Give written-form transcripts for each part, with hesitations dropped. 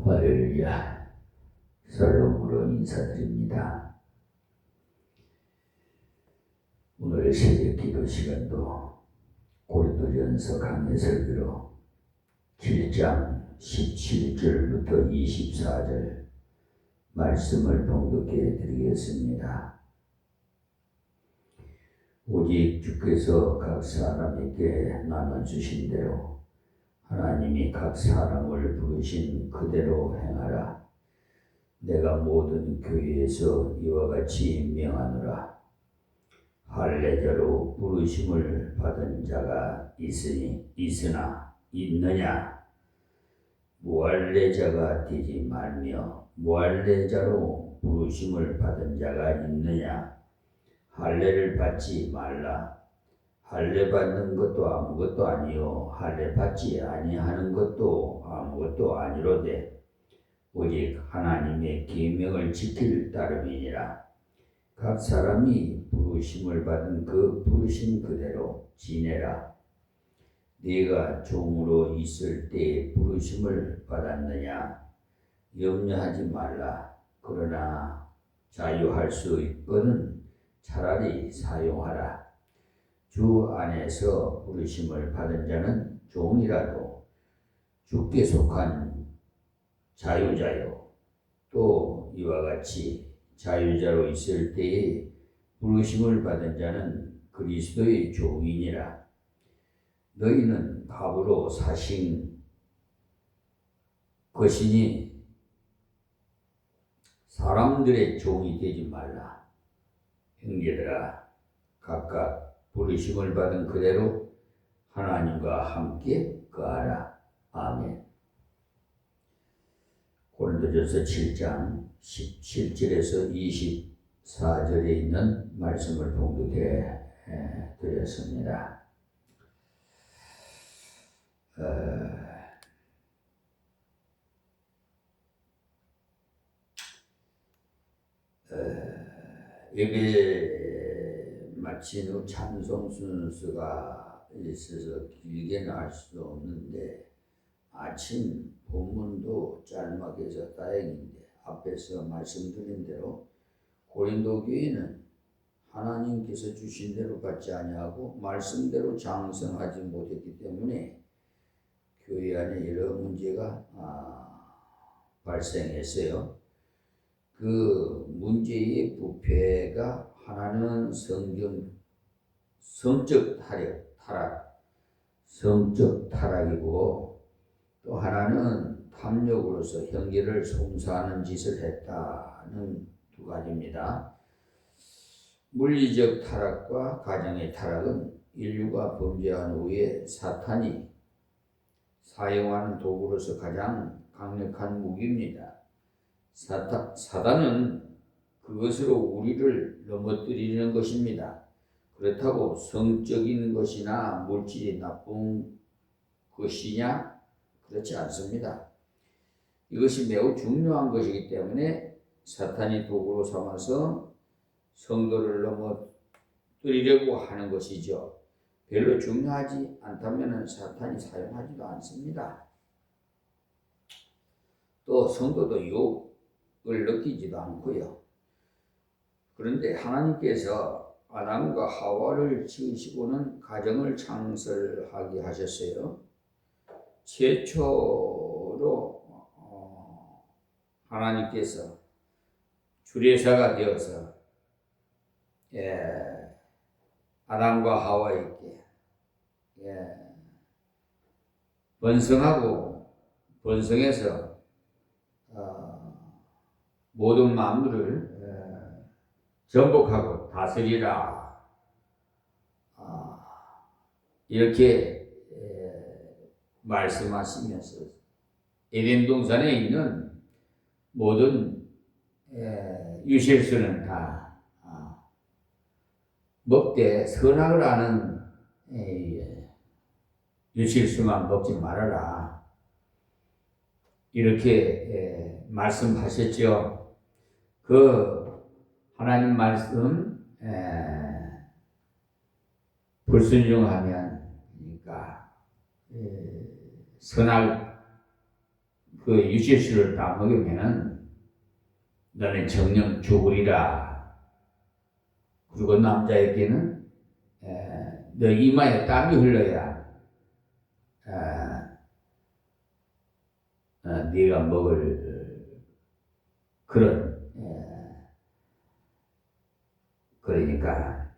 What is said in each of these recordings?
할렐루야. 샬롬으로 인사드립니다. 오늘 새벽 기도 시간도 고린도전서 강해 설교로 7장 17절부터 24절 말씀을 봉독해 드리겠습니다. 오직 주께서 각 사람에게 나눠주신 대로 하나님이 각 사람을 부르신 그대로 행하라. 내가 모든 교회에서 이와 같이 명하노라. 할례자로 부르심을 받은 자가 있느냐? 무할례자가 되지 말며 무할례자로 부르심을 받은 자가 있느냐? 할례를 받지 말라. 할례 받는 것도 아무것도 아니요 할례 받지 아니하는 것도 아무것도 아니로되 오직 하나님의 계명을 지킬 따름이니라. 각 사람이 부르심을 받은 그 부르심 그대로 지내라. 네가 종으로 있을 때에 부르심을 받았느냐? 염려하지 말라. 그러나 자유할 수 있거든 차라리 사용하라. 주 안에서 부르심을 받은 자는 종이라도 주께 속한 자유자요. 또 이와 같이 자유자로 있을 때에 부르심을 받은 자는 그리스도의 종이니라. 너희는 값으로 사신 것이니 사람들의 종이 되지 말라. 형제들아, 각각 부르심을 받은 그대로 하나님과 함께 거하라. 아멘. 고린도전서 7장 17절에서 24절에 있는 말씀을 봉독해 드렸습니다. 예배 마친 후 찬송 순서가 있어서 길게는 할 수 없는데 아침 본문도 짤막해서 해서 다행인데 앞에서 말씀드린 대로 고린도 교회는 하나님께서 주신 대로 받지 아니하고 말씀대로 장성하지 못했기 때문에 교회 안에 여러 문제가 발생했어요. 그 문제의 부패가 하나는 성적 타락이고 또 하나는 탐욕으로서 형제를 송사하는 짓을 했다는 두 가지입니다. 물리적 타락과 가정의 타락은 인류가 범죄한 후에 사탄이 사용하는 도구로서 가장 강력한 무기입니다. 사단은 그것으로 우리를 넘어뜨리는 것입니다. 그렇다고 성적인 것이나 물질이 나쁜 것이냐? 그렇지 않습니다. 이것이 매우 중요한 것이기 때문에 사탄이 도구로 삼아서 성도를 넘어뜨리려고 하는 것이죠. 별로 중요하지 않다면 사탄이 사용하지도 않습니다. 또 성도도 유혹을 느끼지도 않고요. 그런데 하나님께서 아담과 하와를 지으시고는 가정을 창설하게 하셨어요. 최초로 하나님께서 주례사가 되어서 아담과 하와에게 번성해서 모든 만물을 전복하고 다스리라. 이렇게 말씀하시면서 에덴 동산에 있는 모든 유실수는 다 먹되 선악을 아는 유실수만 먹지 말아라. 이렇게 말씀하셨죠. 그 하나님 말씀 불순종하면 그러니까 선악 그 유실수를 다 먹으면은 너는 정령 죽으리라. 그리고 남자에게는 너 이마에 땀이 흘러야 네가 먹을 그런 그러니까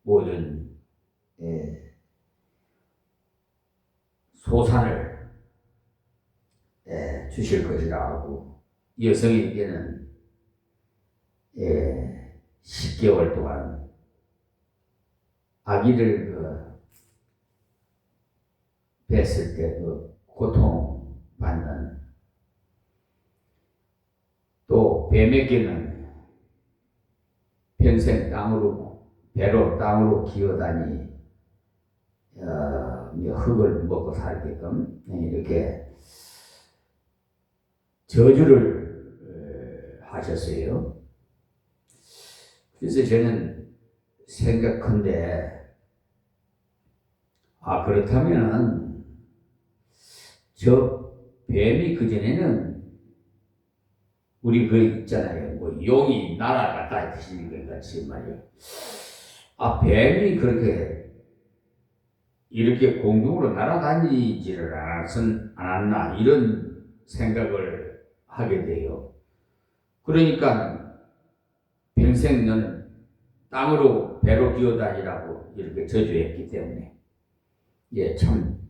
모든 소산을 주실 것이라 하고 여성에게는 10개월 동안 아기를 뵀을 때 그 고통받는 또 뱀에게는 평생 배로 땅으로 기어다니 흙을 먹고 살게끔 이렇게 저주를 하셨어요. 그래서 저는 생각한데 그렇다면은 저 뱀이 그전에는 우리 그 있잖아요. 뭐 용이 날아갔다 드시는 것 같이 말이에요. 뱀이 그렇게 이렇게 공중으로 날아다니지를 않았나 이런 생각을 하게 돼요. 그러니까 평생 너는 땅으로 배로 기어다니라고 이렇게 저주했기 때문에 참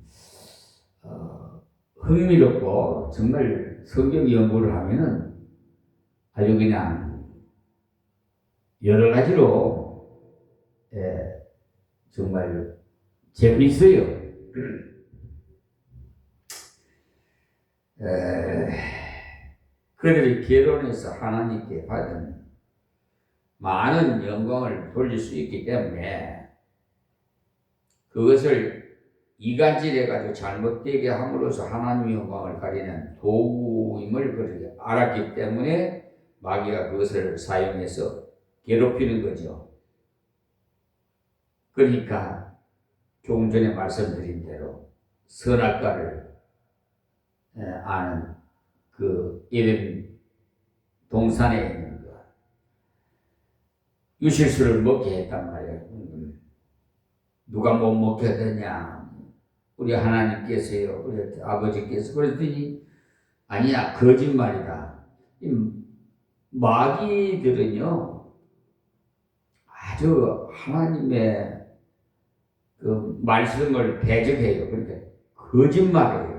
흥미롭고 정말 성경 연구를 하면은 아주 그냥 여러 가지로 정말 재밌어요. 그들이 결혼해서 하나님께 받은 많은 영광을 돌릴 수 있기 때문에 그것을 이간질해가지고 잘못되게 함으로써 하나님의 영광을 가리는 도구임을 그렇게 알았기 때문에 마귀가 그것을 사용해서 괴롭히는 거죠. 그러니까 조금 전에 말씀드린 대로 선악과를 아는 그 에덴 동산에 있는 거 유실수를 먹게 했단 말이에요. 누가 못 먹게 하더냐? 우리 하나님께서요, 우리 아버지께서. 그랬더니 아니야, 거짓말이다. 이 마귀들은요 아주 하나님의 그 말씀을 대적해요. 그러니까 거짓말이에요.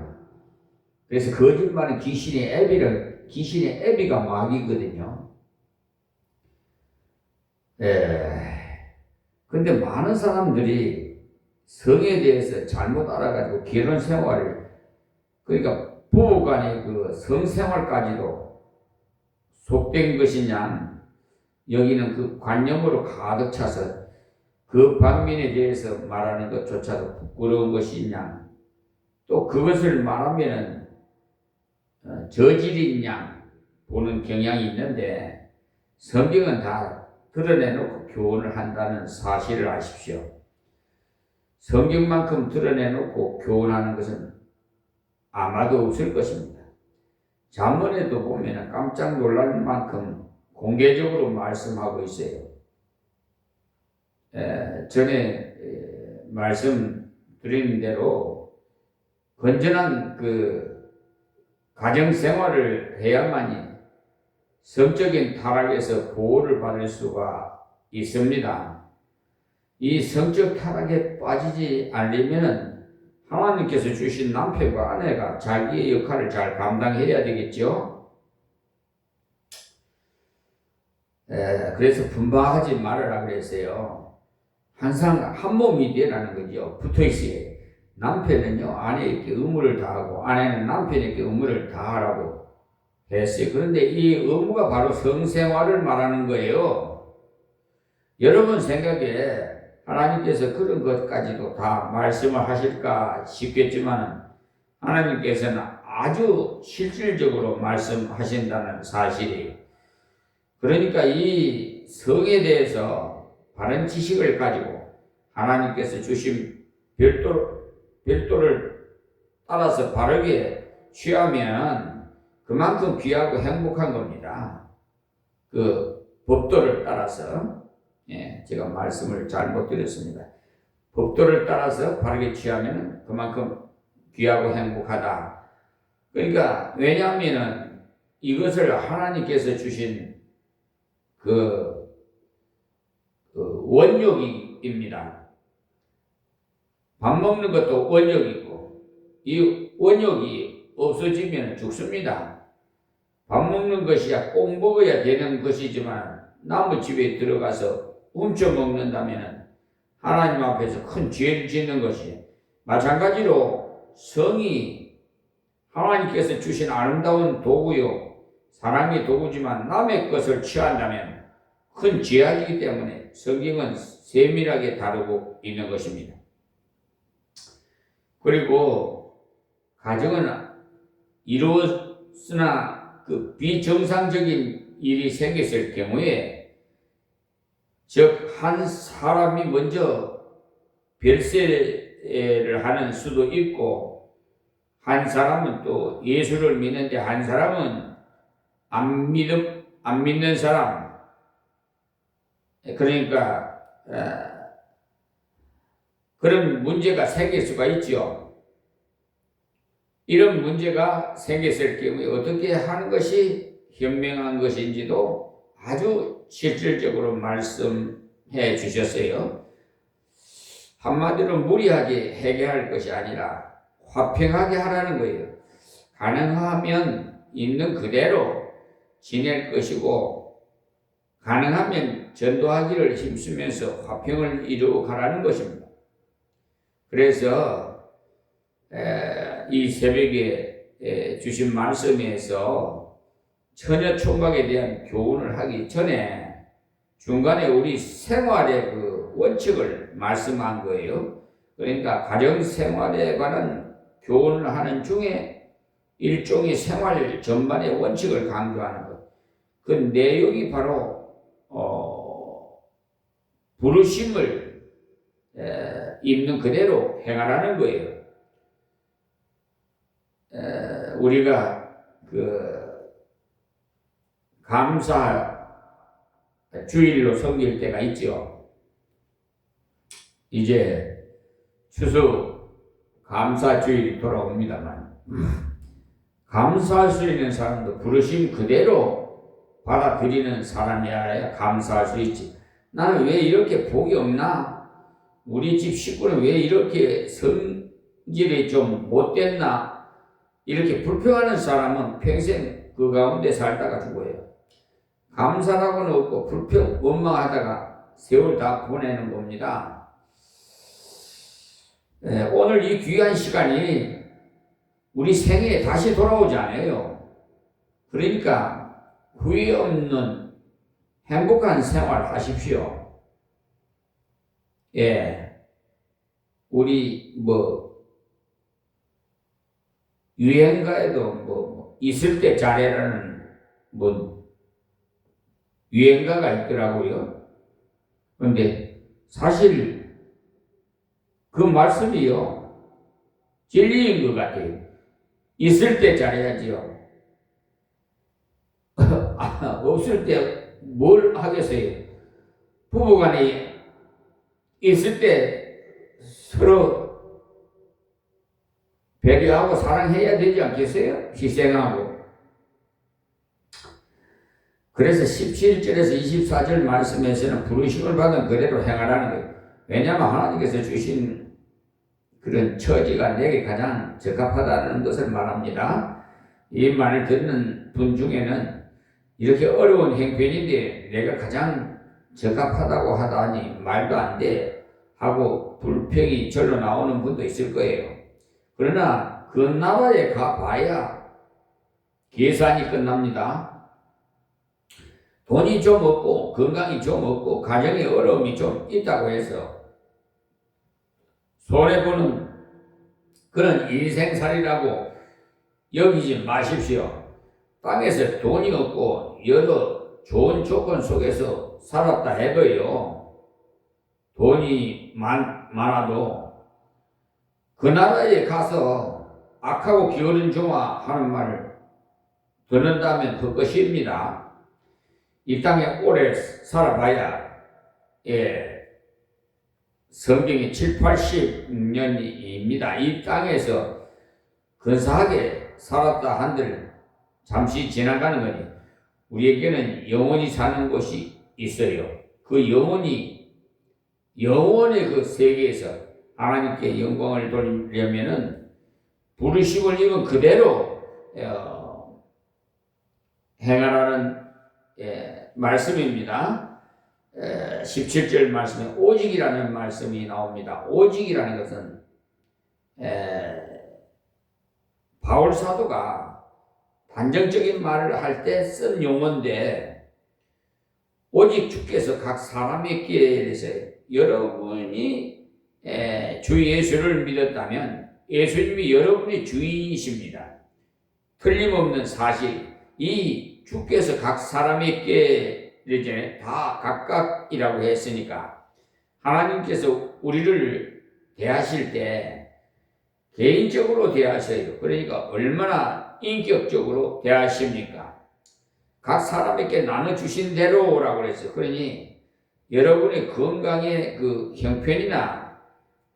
그래서 거짓말은 귀신의 애비가 마귀거든요. 근데 많은 사람들이 성에 대해서 잘못 알아가지고 결혼 생활을, 그러니까 부부간의 그 성생활까지도 속된 것이냐, 여기는 그 관념으로 가득 차서 그 반면에 대해서 말하는 것조차도 부끄러운 것이냐, 또 그것을 말하면은 저질인 양 보는 경향이 있는데 성경은 다 드러내놓고 교훈을 한다는 사실을 아십시오. 성경만큼 드러내놓고 교훈하는 것은 아마도 없을 것입니다. 잠언에도 보면 깜짝 놀랄 만큼 공개적으로 말씀하고 있어요. 전에 말씀드린 대로 건전한 그 가정생활을 해야만이 성적인 타락에서 보호를 받을 수가 있습니다. 이 성적 타락에 빠지지 않으면 하나님께서 주신 남편과 아내가 자기의 역할을 잘 감당해야 되겠죠. 그래서 분방하지 말으라 그랬어요. 항상 한 몸이 되라는 거죠. 붙어 있어요. 남편은요 아내에게 의무를 다하고 아내는 남편에게 의무를 다하라고 했어요. 그런데 이 의무가 바로 성생활을 말하는 거예요. 여러분 생각에 하나님께서 그런 것까지도 다 말씀을 하실까 싶겠지만 하나님께서는 아주 실질적으로 말씀하신다는 사실이에요. 그러니까 이 성에 대해서 바른 지식을 가지고 하나님께서 주신 별도를 따라서 바르게 취하면 그만큼 귀하고 행복한 겁니다. 그 법도를 따라서. 예, 제가 말씀을 잘못 드렸습니다. 법도를 따라서 바르게 취하면 그만큼 귀하고 행복하다. 그러니까 왜냐하면은 이것을 하나님께서 주신 그 원욕입니다. 밥 먹는 것도 원욕이고 이 원욕이 없어지면 죽습니다. 밥 먹는 것이야 꼭 먹어야 되는 것이지만 남의 집에 들어가서 훔쳐 먹는다면 하나님 앞에서 큰 죄를 짓는 것이, 마찬가지로 성이 하나님께서 주신 아름다운 도구요 사랑의 도구지만 남의 것을 취한다면 큰 죄악이기 때문에 성경은 세밀하게 다루고 있는 것입니다. 그리고 가정은 이루었으나 그 비정상적인 일이 생겼을 경우에, 즉 한 사람이 먼저 별세를 하는 수도 있고 한 사람은 또 예수를 믿는데 한 사람은 안 믿는 사람, 그러니까 그런 문제가 생길 수가 있죠. 이런 문제가 생겼을 경우에 어떻게 하는 것이 현명한 것인지도 아주 실질적으로 말씀해 주셨어요. 한마디로 무리하게 해결할 것이 아니라 화평하게 하라는 거예요. 가능하면 있는 그대로 지낼 것이고 가능하면 전도하기를 힘쓰면서 화평을 이루어 가라는 것입니다. 그래서 이 새벽에 주신 말씀에서 처녀 총각에 대한 교훈을 하기 전에 중간에 우리 생활의 그 원칙을 말씀한 거예요. 그러니까 가정 생활에 관한 교훈을 하는 중에 일종의 생활 전반의 원칙을 강조하는 것. 그 내용이 바로 부르심을 있는 그대로 행하라는 거예요. 우리가 그 감사 주일로 섬길 때가 있죠. 이제 추수 감사 주일이 돌아옵니다만 감사할 수 있는 사람도 부르심 그대로 받아들이는 사람이어야 감사할 수 있지. 나는 왜 이렇게 복이 없나? 우리 집 식구는 왜 이렇게 성질이 좀 못됐나? 이렇게 불평하는 사람은 평생 그 가운데 살다가 죽어요. 감사라고는 없고 불평, 원망하다가 세월 다 보내는 겁니다. 오늘 이 귀한 시간이 우리 생애에 다시 돌아오지 않아요. 그러니까 후회 없는 행복한 생활 하십시오. 예. 우리 유행가에도 있을 때 잘해라는 유행가가 있더라고요. 그런데 사실 그 말씀이요 진리인 것 같아요. 있을 때 잘해야지요. 없을 때 뭘 하겠어요? 부부간에 있을 때 서로 배려하고 사랑해야 되지 않겠어요? 희생하고. 그래서 17절에서 24절 말씀에서는 부르심을 받은 그대로 행하라는 거예요. 왜냐하면 하나님께서 주신 그런 처지가 내게 가장 적합하다는 것을 말합니다. 이 말을 듣는 분 중에는 이렇게 어려운 형편인데 내가 가장 적합하다고 하다니 말도 안 돼 하고 불평이 절로 나오는 분도 있을 거예요. 그러나 그 나라에 가봐야 계산이 끝납니다. 돈이 좀 없고 건강이 좀 없고 가정에 어려움이 좀 있다고 해서 손해보는 그런 인생살이라고 여기지 마십시오. 땅에서 돈이 없고 여러 좋은 조건 속에서 살았다 해도요, 돈이 많아도 그 나라에 가서 악하고 게으른 종아 하는 말을 듣는다면 헛것입니다. 이 땅에 오래 살아봐야 성경이 7, 80년입니다. 이 땅에서 근사하게 살았다 한들 잠시 지나가는 거니 우리에게는 영원히 사는 곳이 있어요. 그 영원의 그 세계에서 하나님께 영광을 돌리려면은 부르심을 입은 그대로 행하라는 말씀입니다. 17절 말씀에 오직이라는 말씀이 나옵니다. 오직이라는 것은 바울 사도가 단정적인 말을 할 때 쓴 용어인데, 오직 주께서 각 사람에게 대해서 여러분이 주 예수를 믿었다면 예수님이 여러분의 주인이십니다. 틀림없는 사실, 이 주께서 각 사람에게 이제 다 각각이라고 했으니까 하나님께서 우리를 대하실 때 개인적으로 대하셔요. 그러니까 얼마나 인격적으로 대하십니까? 각 사람에게 나눠주신 대로라고 그랬어요. 그러니 여러분의 건강의 그 형편이나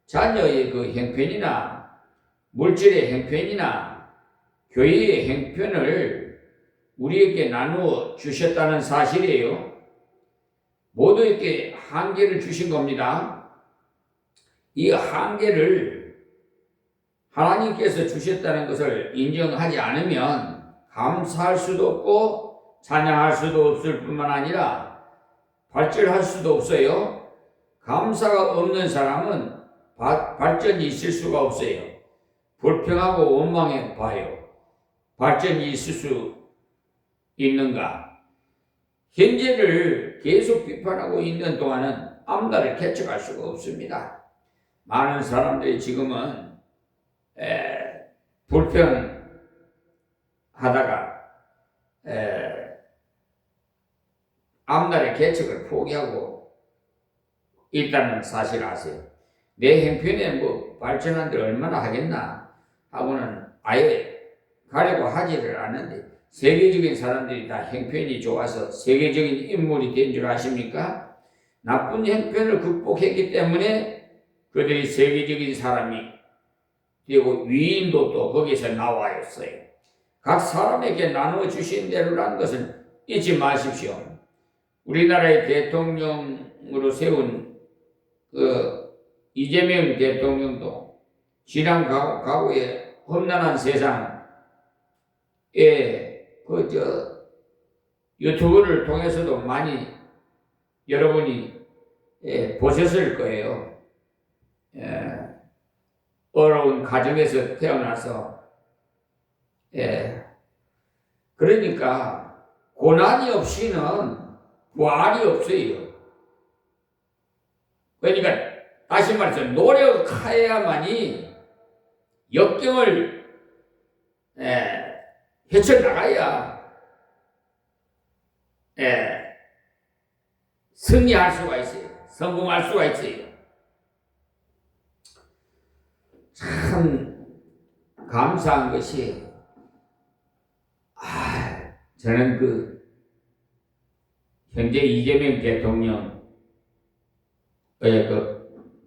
자녀의 그 형편이나 물질의 형편이나 교회의 형편을 우리에게 나누어 주셨다는 사실이에요. 모두에게 한계를 주신 겁니다. 이 한계를 하나님께서 주셨다는 것을 인정하지 않으면 감사할 수도 없고 찬양할 수도 없을 뿐만 아니라 발전할 수도 없어요. 감사가 없는 사람은 발전이 있을 수가 없어요. 불평하고 원망해 봐요. 발전이 있을 수 있는가? 현재를 계속 비판하고 있는 동안은 앞날을 개척할 수가 없습니다. 많은 사람들이 지금은 불평하다가 앞날의 개척을 포기하고 있다는 사실을 아세요. 내 형편에 뭐 발전한데 얼마나 하겠나 하고는 아예 가려고 하지를 않는데, 세계적인 사람들이 다 형편이 좋아서 세계적인 인물이 된 줄 아십니까? 나쁜 형편을 극복했기 때문에 그들이 세계적인 사람이 되고 위인도 또 거기서 나와 있어요. 각 사람에게 나누어 주신 대로라는 것은 잊지 마십시오. 우리나라의 대통령으로 세운 그 이재명 대통령도 지난 과거에 험난한 세상에 유튜브를 통해서도 많이 여러분이 보셨을 거예요. 어려운 가정에서 태어나서 그러니까 고난이 없이는 부활이 없어요. 그러니까 다시 말해서 노력해야만이 역경을 헤쳐나가야 승리할 수가 있어요. 성공할 수가 있어요. 참 감사한 것이 저는 그 현재 이재명 대통령의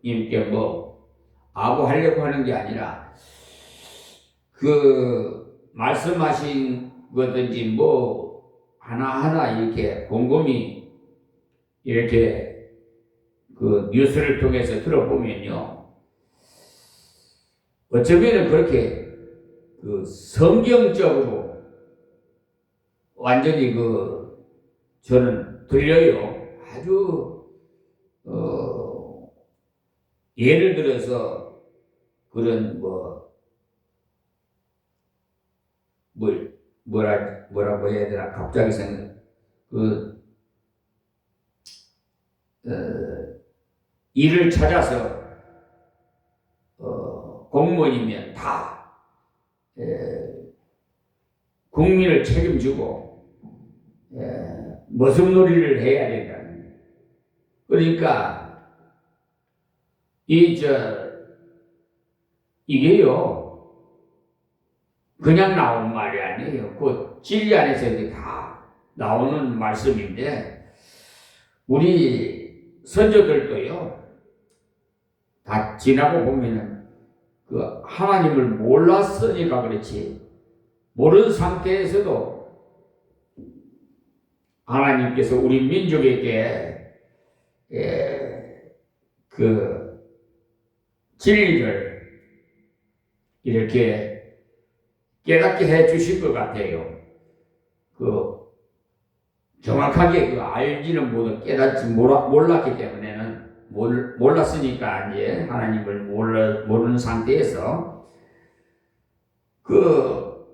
님께 뭐 아부하려고 하는 게 아니라 그 말씀하신 거든지 뭐 하나하나 이렇게 곰곰이 이렇게 그 뉴스를 통해서 들어보면요, 어쩌면 그렇게 그 성경적으로 완전히 저는 들려요. 아주 예를 들어서 그런 뭐라고 해야 되나 갑자기 생각 일을 찾아서 공무원이면 다 국민을 책임지고 머슴놀이를 해야 된다는. 그러니까 이 이게요, 그냥 나온 말이 아니에요. 그 진리 안에서 이제 다 나오는 말씀인데, 우리 선조들도요, 다 지나고 보면은 그 하나님을 몰랐으니까 그렇지, 모르는 상태에서도 하나님께서 우리 민족에게 그 진리를 이렇게 깨닫게 해 주실 것 같아요. 그 정확하게 그 알지는 못하고 깨닫지 몰랐기 때문에는 몰랐으니까 이제 하나님을 모르는 상태에서 그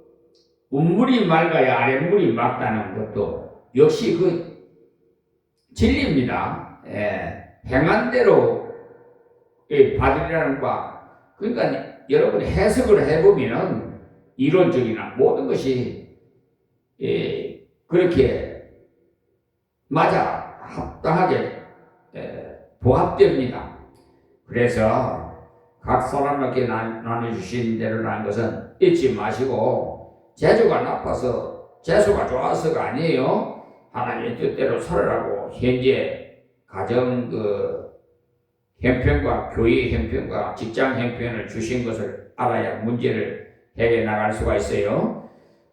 운물이 맑아야 아랫물이 맑다는 것도 역시 그 진리입니다. 행한 대로 받으리라는 바. 그러니까 여러분이 해석을 해보면 이론적이나 모든 것이 그렇게 맞아 합당하게 보합됩니다. 그래서 각 사람에게 나눠주신 대로라는 것은 잊지 마시고, 재주가 나빠서 재수가 좋아서가 아니에요. 하나님의 뜻대로 살아라고 현재 가정 형편과 교회 형편과 직장 형편을 주신 것을 알아야 문제를 해결해 나갈 수가 있어요.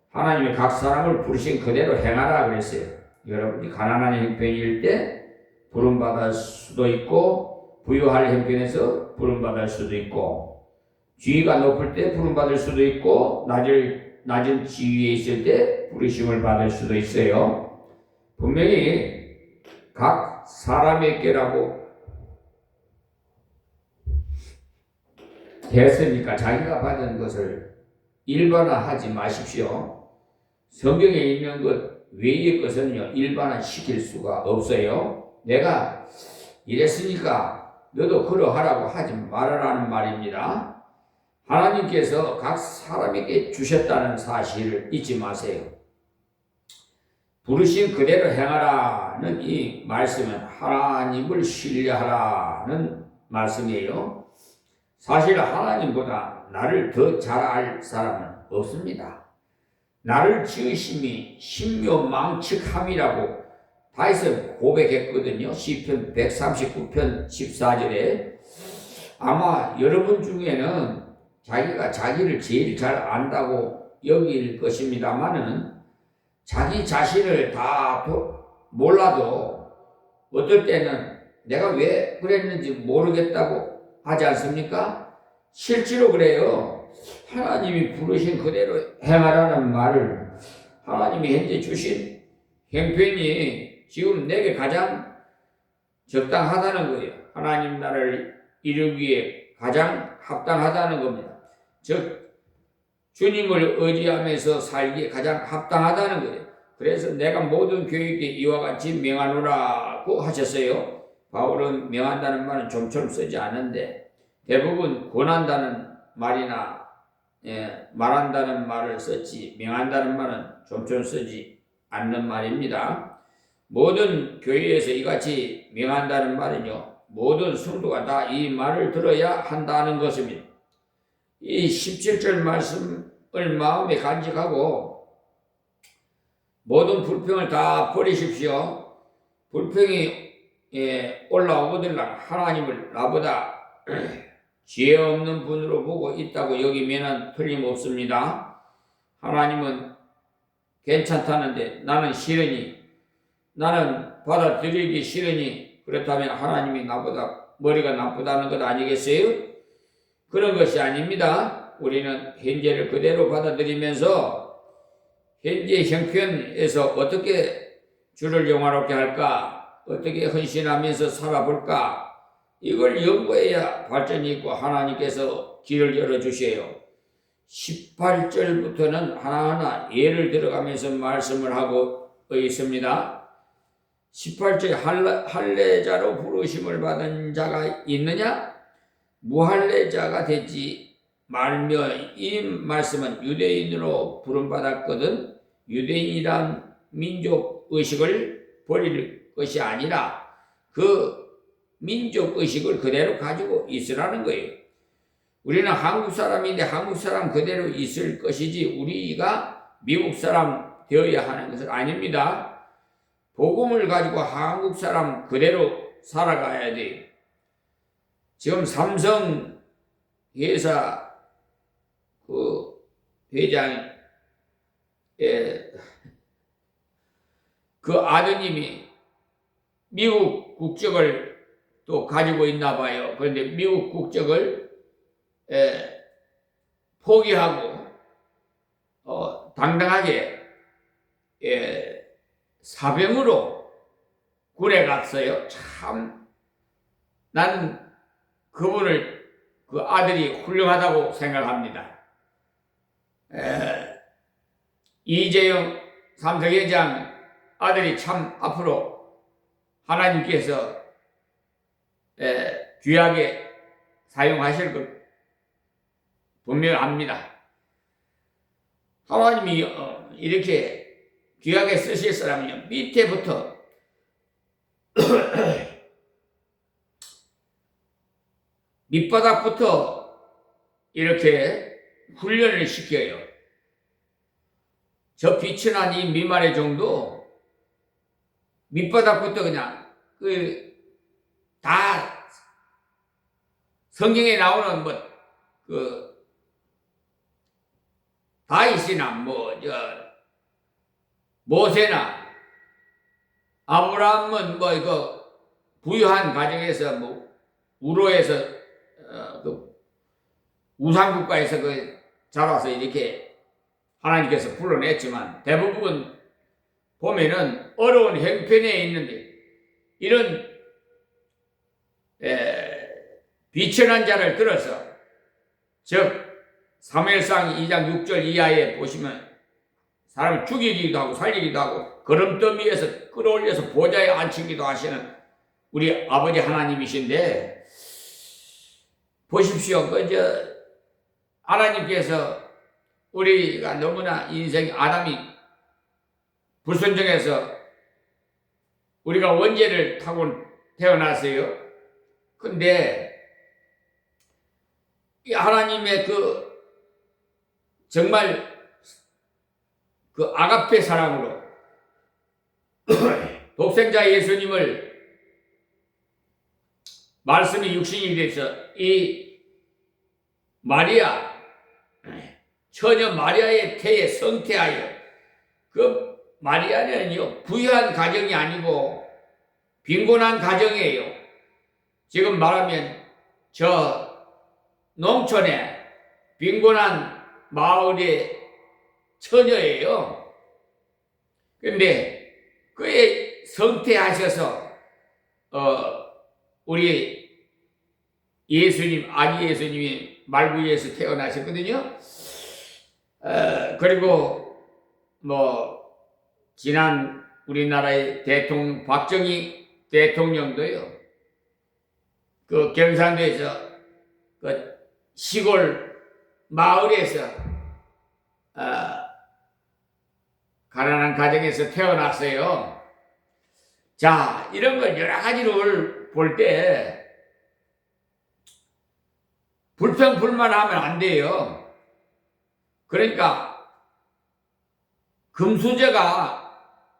하나님이 각 사람을 부르신 그대로 행하라 그랬어요. 여러분이 가난한 형편일 때 부름받을 수도 있고, 부유할 형편에서 부름받을 수도 있고, 지위가 높을 때 부름받을 수도 있고, 낮은 지위에 있을 때 부르심을 받을 수도 있어요. 분명히 각 사람에게라고 됐으니까 자기가 받은 것을 일반화하지 마십시오. 성경에 있는 것 외의 것은요, 일반화시킬 수가 없어요. 내가 이랬으니까 너도 그러하라고 하지 말아라는 말입니다. 하나님께서 각 사람에게 주셨다는 사실을 잊지 마세요. 부르신 그대로 행하라는 이 말씀은 하나님을 신뢰하라는 말씀이에요. 사실 하나님보다 나를 더 잘 알 사람은 없습니다. 나를 지으심이 신묘망측함이라고 다윗은 고백했거든요. 시편 139편 14절에. 아마 여러분 중에는 자기가 자기를 제일 잘 안다고 여길 것입니다만은, 자기 자신을 다 몰라도 어떨 때는 내가 왜 그랬는지 모르겠다고 하지 않습니까? 실제로 그래요. 하나님이 부르신 그대로 행하라는 말을, 하나님이 현재 주신 형편이 지금 내게 가장 적당하다는 거예요. 하나님 나라를 이루기에 가장 합당하다는 겁니다. 즉 주님을 의지하면서 살기에 가장 합당하다는 거예요. 그래서 내가 모든 교회에 이와 같이 명하노라고 하셨어요. 바울은 명한다는 말은 좀처럼 쓰지 않은데, 대부분 권한다는 말이나 말한다는 말을 썼지, 명한다는 말은 좀처럼 쓰지 않는 말입니다. 모든 교회에서 이같이 명한다는 말은요, 모든 성도가 다 이 말을 들어야 한다는 것입니다. 이 17절 말씀을 마음에 간직하고 모든 불평을 다 버리십시오. 불평이 올라오거들랑 하나님을 나보다 지혜 없는 분으로 보고 있다고 여기면 틀림없습니다. 하나님은 괜찮다는데 나는 싫으니, 나는 받아들이기 싫으니, 그렇다면 하나님이 나보다 머리가 나쁘다는 것 아니겠어요? 그런 것이 아닙니다. 우리는 현재를 그대로 받아들이면서 현재 형편에서 어떻게 주를 영화롭게 할까, 어떻게 헌신하면서 살아볼까, 이걸 연구해야 발전이 있고 하나님께서 길을 열어주세요. 18절부터는 하나하나 예를 들어가면서 말씀을 하고 있습니다. 18절 할례자로 부르심을 받은 자가 있느냐? 무할례자가 되지 말며. 이 말씀은 유대인으로 부름받았거든 유대인이란 민족 의식을 버릴 것이 아니라 그 민족 의식을 그대로 가지고 있으라는 거예요. 우리는 한국 사람인데 한국 사람 그대로 있을 것이지 우리가 미국 사람 되어야 하는 것은 아닙니다. 복음을 가지고 한국 사람 그대로 살아가야 돼요. 지금 삼성 회사 그 회장 그 아드님이 미국 국적을 또 가지고 있나 봐요. 그런데 미국 국적을 포기하고 당당하게 사병으로 군에 갔어요. 참 나는 그분을 그 아들이 훌륭하다고 생각합니다. 이재용 삼성회장 아들이 참 앞으로 하나님께서 귀하게 사용하실 것 분명합니다. 하나님이 이렇게 귀하게 쓰실 사람은요, 밑에부터 밑바닥부터 이렇게 훈련을 시켜요. 저 비천한 이 미만의 정도 밑바닥부터 그냥 다 성경에 나오는 다윗이나 모세나 아브라함은 이거 부유한 가정에서 우로에서 우상국가에서 자라서 이렇게 하나님께서 불러냈지만 대부분 보면은 어려운 형편에 있는데 이런 비천한 자를 들어서 즉 사무엘상 2장 6절 이하에 보시면 사람을 죽이기도 하고 살리기도 하고 거름더미에서 끌어올려서 보좌에 앉히기도 하시는 우리 아버지 하나님이신데 보십시오. 하나님께서 우리가 너무나 인생 아담이 불순종해서 우리가 원죄를 타고 태어났어요. 근데 이 하나님의 정말 아가페 사랑으로 독생자 예수님을 말씀이 육신이 돼서 이 마리아 처녀 마리아의 태에 성태하여 그 마리아는요 부유한 가정이 아니고 빈곤한 가정이에요. 지금 말하면 저 농촌에 빈곤한 마을의 처녀예요. 그런데 그에 성태하셔서 우리 예수님 아기 예수님이 말구이에서 태어나셨거든요. 그리고 지난 우리나라의 대통령 박정희 대통령도요. 그 경상도에서 그 시골 마을에서 가난한 가정에서 태어났어요. 자, 이런 걸 여러 가지를 볼 때 불평불만하면 안 돼요. 그러니까 금수저가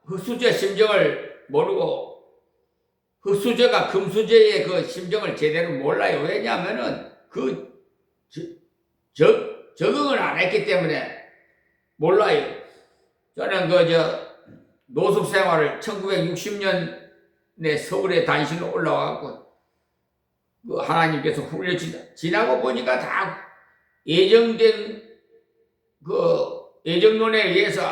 흑수저 심정을 모르고 흑수저가 금수저의 그 심정을 제대로 몰라요. 왜냐하면은 적응을 안 했기 때문에 몰라요. 저는 노숙 생활을 1960년에 서울에 단신 올라와갖고 하나님께서 훈련 지나고 보니까 다 예정된 예정론에 의해서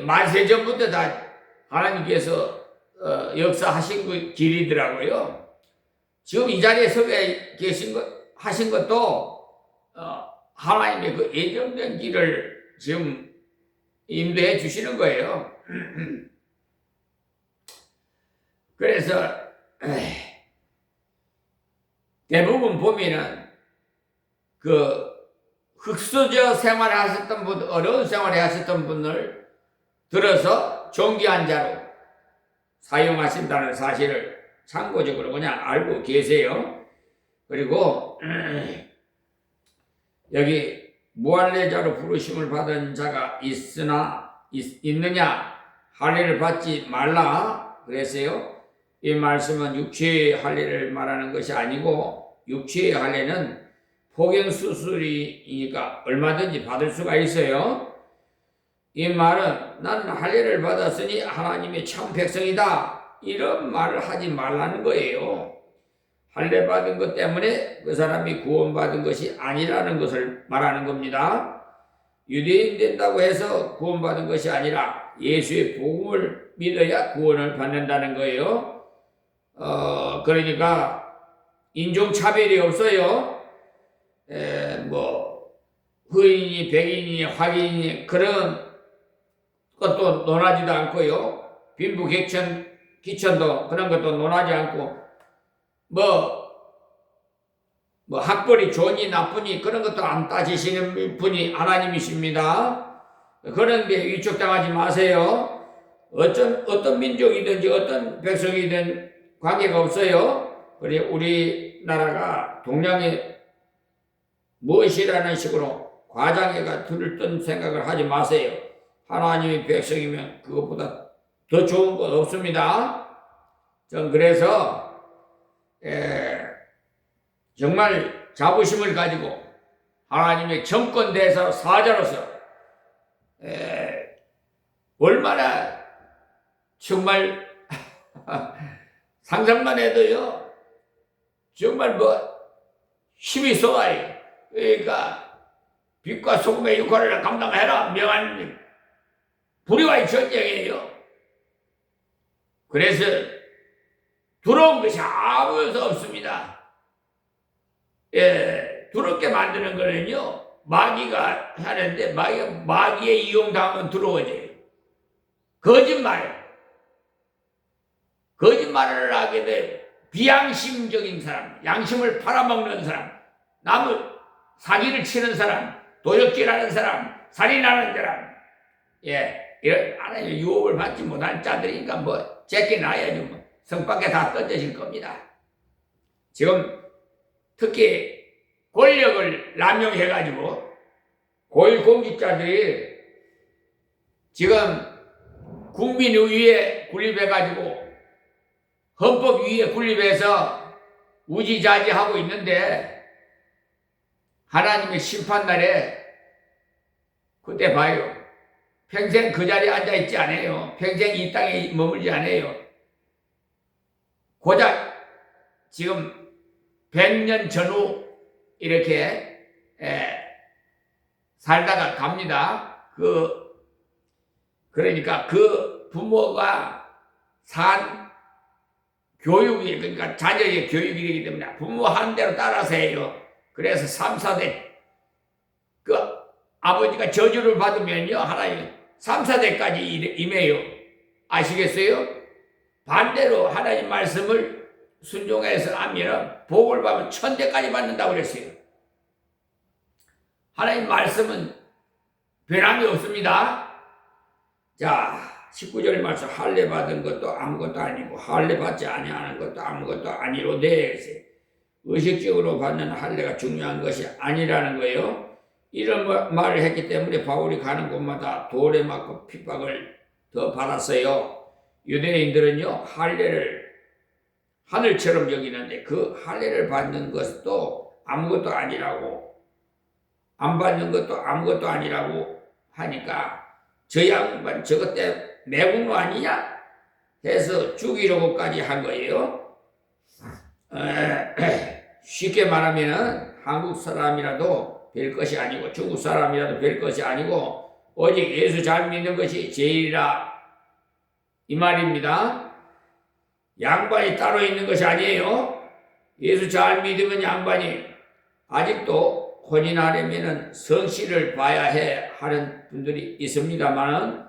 만세전부터 다 하나님께서 역사하신 그 길이더라고요. 지금 이 자리에 서 하신 것도 하나님의 그 예정된 길을 지금 인도해 주시는 거예요. 그래서 대부분 보면은 흑수저 생활을 하셨던 분, 어려운 생활을 하셨던 분을 들어서 존귀한 자로 사용하신다는 사실을 참고적으로 그냥 알고 계세요. 그리고 여기 무할례자로 부르심을 받은 자가 있느냐? 할례를 받지 말라 그랬어요. 이 말씀은 육체의 할례를 말하는 것이 아니고, 육체의 할례는 포경수술이니까 얼마든지 받을 수가 있어요. 이 말은 나는 할례를 받았으니 하나님의 참 백성이다, 이런 말을 하지 말라는 거예요. 할례 받은 것 때문에 그 사람이 구원받은 것이 아니라는 것을 말하는 겁니다. 유대인 된다고 해서 구원받은 것이 아니라 예수의 복음을 믿어야 구원을 받는다는 거예요. 그러니까 인종차별이 없어요. 흑인이, 백인이, 화인이 그런 것도 논하지도 않고요. 빈부귀천도 그런 것도 논하지 않고, 학벌이 좋으니 나쁘니 그런 것도 안 따지시는 분이 하나님이십니다. 그런데 위축당하지 마세요. 어떤 민족이든지 어떤 백성이든 관계가 없어요. 그래, 우리나라가 동양의 무엇이라는 식으로 과장해가 들뜬 생각을 하지 마세요. 하나님의 백성이면 그것보다 더 좋은 것 없습니다. 전 그래서 정말 자부심을 가지고 하나님의 정권대사 사자로서 얼마나 정말 상상만 해도요, 정말 힘이 쏟아요. 그러니까 빛과 소금의 역할을 감당해라, 명한 불의와의 전쟁이에요. 그래서 두려운 것이 아무것도 없습니다. 두렵게 만드는 거는요, 마귀가 하는데, 마귀에 이용당하면 두려워져요. 거짓말을 하게 돼. 비양심적인 사람, 양심을 팔아먹는 사람, 남을 사기를 치는 사람, 도적질하는 사람, 살인하는 사람, 이런 하나님의 유혹을 받지 못한 자들이니까 제껴놔야지 성밖에 다 던져질 겁니다. 지금 특히 권력을 남용해가지고 고위공직자들이 지금 국민의회에 군립해가지고 헌법위에 군립해서 우지자지하고 있는데, 하나님의 심판날에 그때 봐요. 평생 그 자리에 앉아있지 않아요. 평생 이 땅에 머물지 않아요. 고작 지금 100년 전후 이렇게 살다가 갑니다. 그러니까 그 부모가 산 교육이, 그러니까 자녀의 교육이 되기 때문에 부모 하는 대로 따라서 해요. 그래서 3, 4대 아버지가 저주를 받으면요, 하나님 3, 4대까지 임해요. 아시겠어요? 반대로 하나님 말씀을 순종해서 하면 복을 받으면 1000대까지 받는다고 그랬어요. 하나님 말씀은 변함이 없습니다. 자, 19절 말씀, 할례 받은 것도 아무것도 아니고 할례 받지 아니하는 것도 아무것도 아니로되, 의식적으로 받는 할례가 중요한 것이 아니라는 거예요. 이런 말을 했기 때문에 바울이 가는 곳마다 돌에 맞고 핍박을 더 받았어요. 유대인들은요, 할례를 하늘처럼 여기는데 그 할례를 받는 것도 아무것도 아니라고, 안 받는 것도 아무것도 아니라고 하니까 저 양반 저것 때문에 매국노 아니냐 해서 죽이려고까지 한 거예요. 쉽게 말하면은 한국 사람이라도 별 것이 아니고 중국 사람이라도 별 것이 아니고 오직 예수 잘 믿는 것이 제일이라, 이 말입니다. 양반이 따로 있는 것이 아니에요. 예수 잘 믿으면 양반이, 아직도 혼인하려면은 성씨를 봐야 해 하는 분들이 있습니다만은,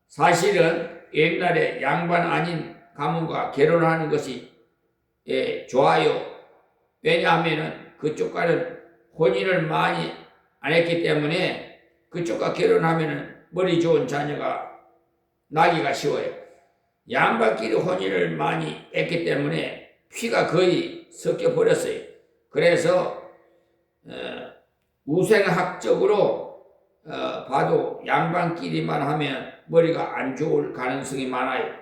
사실은 옛날에 양반 아닌 가문과 결혼하는 것이 좋아요. 왜냐하면은 그쪽과는 혼인을 많이 안 했기 때문에 그쪽과 결혼하면은 머리 좋은 자녀가 나기가 쉬워요. 양반끼리 혼인을 많이 했기 때문에 피가 거의 섞여 버렸어요. 그래서 우생학적으로 봐도 양반끼리만 하면 머리가 안 좋을 가능성이 많아요.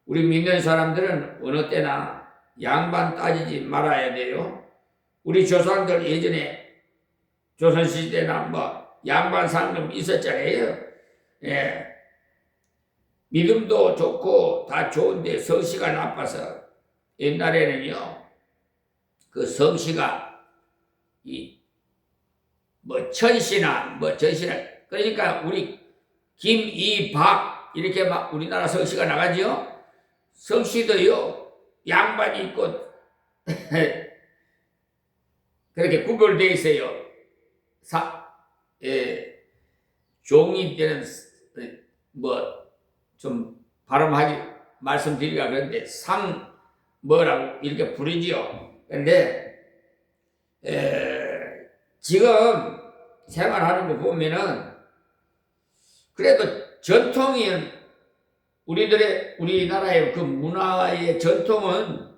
우리 믿는 사람들은 어느 때나 양반 따지지 말아야 돼요. 우리 조상들 예전에 조선시대나 뭐 양반 상금 있었잖아요. 예. 믿음도 좋고 다 좋은데 성씨가 나빠서 옛날에는요, 그 성씨가 천씨나 전씨나, 그러니까 우리 김, 이, 박 이렇게 막 우리나라 성씨가 나가죠. 성씨도요 양반이 있고 그렇게 구별되어 있어요. 종이 때는 좀 발음하기 말씀드리기가 그런데 뭐라고 이렇게 부르지요. 근데 지금 생활하는 거 보면은 그래도 전통이 우리나라의 그 문화의 전통은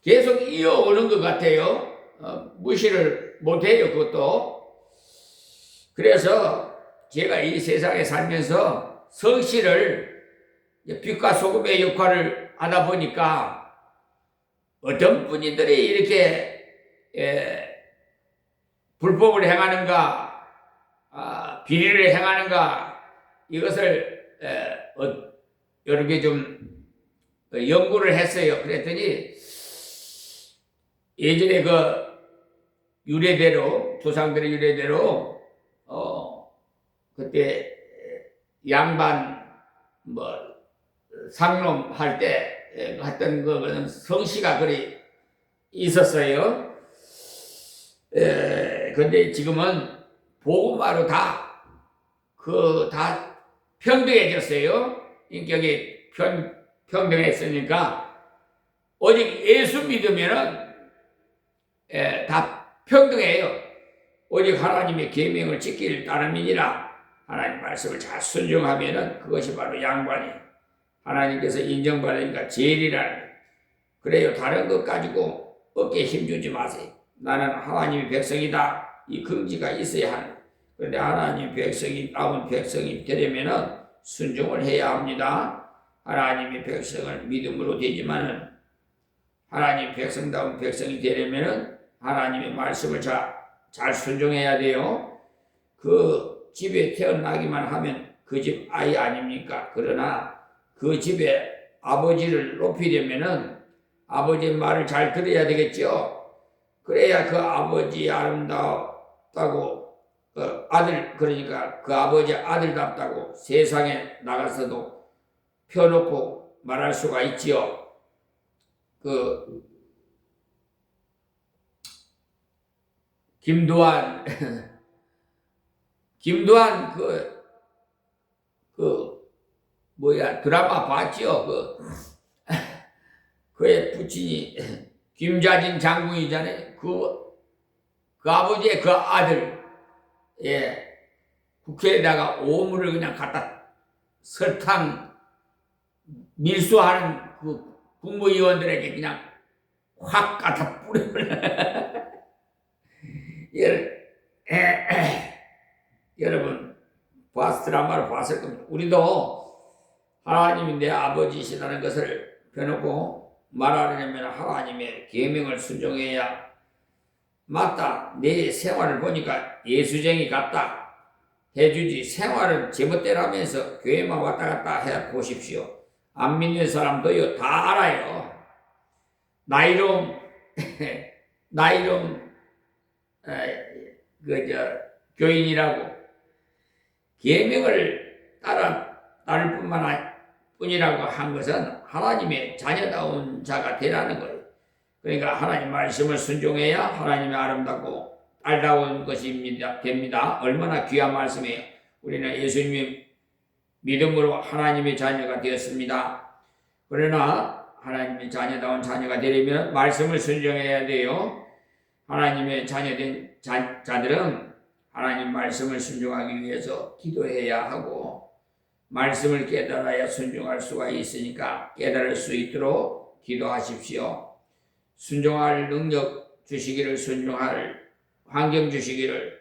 계속 이어오는 것 같아요. 무시를 못해요, 그것도. 그래서 제가 이 세상에 살면서 성씨를 빛과 소금의 역할을 하다 보니까 어떤 분들이 이렇게 불법을 행하는가, 비리를 행하는가, 이것을 여러 개 좀 연구를 했어요. 그랬더니 예전에 그 유래대로, 조상들의 유래대로 그때 양반 상놈 할 때 했던 거는 성씨가 그리 있었어요. 근데 지금은 복음화로 다 평등해졌어요. 인격이 평등했으니까 오직 예수 믿으면은 다 평등해요. 오직 하나님의 계명을 지킬 따름이니라. 하나님 말씀을 잘 순종하면은 그것이 바로 양반이 하나님께서 인정받으니까 제일이라는. 그래요. 다른 것 가지고 어깨에 힘주지 마세요. 나는 하나님의 백성이다. 이 긍지가 있어야 하는. 그런데 하나님의 백성이, 남은 백성이 되려면은 순종을 해야 합니다. 하나님의 백성을 믿음으로 되지만은 하나님 백성다운 백성이 되려면은 하나님의 말씀을 잘 순종해야 돼요. 그 집에 태어나기만 하면 그 집 아이 아닙니까? 그러나 그 집에 아버지를 높이려면은 아버지의 말을 잘 들어야 되겠죠. 그래야 그 아버지 아름답다고 그러니까 그 아버지 아들답다고 세상에 나가서도 펴놓고 말할 수가 있지요. 김두한 드라마 봤죠? 그의 부친이 김자진 장군이잖아요. 그 아버지의 그 아들, 국회에다가 오물을 그냥 갖다 설탕 밀수하는 그 국무위원들에게 그냥 확 갖다 뿌려버려. 여러분 드라마를 봤을 겁니다. 우리도 하나님이 내 아버지시라는 것을 펴놓고 말하려면 하나님의 계명을 순종해야. 맞다, 내 생활을 보니까 예수쟁이 같다 해주지. 생활은 제멋대로 하면서 교회만 왔다 갔다 해 보십시오. 안 믿는 사람도요 다 알아요. 나이롬 교인이라고 계명을 따를 뿐이라고 한 것은 하나님의 자녀다운 자가 되라는 거예요. 그러니까 하나님 말씀을 순종해야 하나님의 아름답고 딸다운 것이 됩니다. 얼마나 귀한 말씀이에요. 우리는 예수님의 믿음으로 하나님의 자녀가 되었습니다. 그러나 하나님의 자녀다운 자녀가 되려면 말씀을 순종해야 돼요. 하나님의 자녀된 자들은 하나님 말씀을 순종하기 위해서 기도해야 하고, 말씀을 깨달아야 순종할 수가 있으니까 깨달을 수 있도록 기도하십시오. 순종할 능력 주시기를, 순종할 환경 주시기를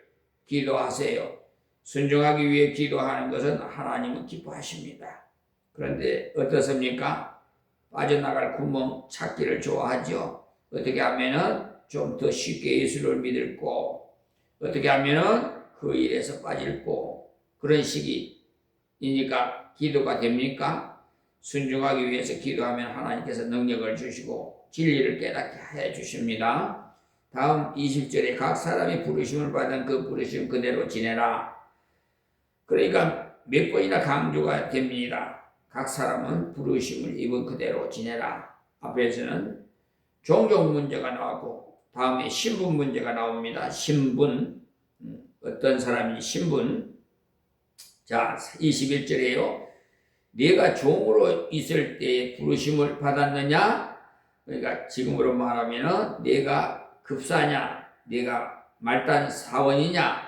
기도하세요. 순종하기 위해 기도하는 것은 하나님은 기뻐하십니다. 그런데 어떻습니까? 빠져나갈 구멍 찾기를 좋아하죠. 어떻게 하면은 좀 더 쉽게 예수를 믿을고, 어떻게 하면은 그 일에서 빠질고, 그런 시기이니까 기도가 됩니까? 순종하기 위해서 기도하면 하나님께서 능력을 주시고 진리를 깨닫게 해 주십니다. 다음 20절에 각 사람이 부르심을 받은 그 부르심 그대로 지내라. 그러니까 몇 번이나 강조가 됩니다. 각 사람은 부르심을 입은 그대로 지내라. 앞에서는 종족 문제가 나왔고 다음에 신분 문제가 나옵니다. 신분, 어떤 사람이 신분. 자, 21절에요. 네가 종으로 있을 때 부르심을 받았느냐? 그러니까 지금으로 말하면 네가 급사냐? 네가 말단 사원이냐?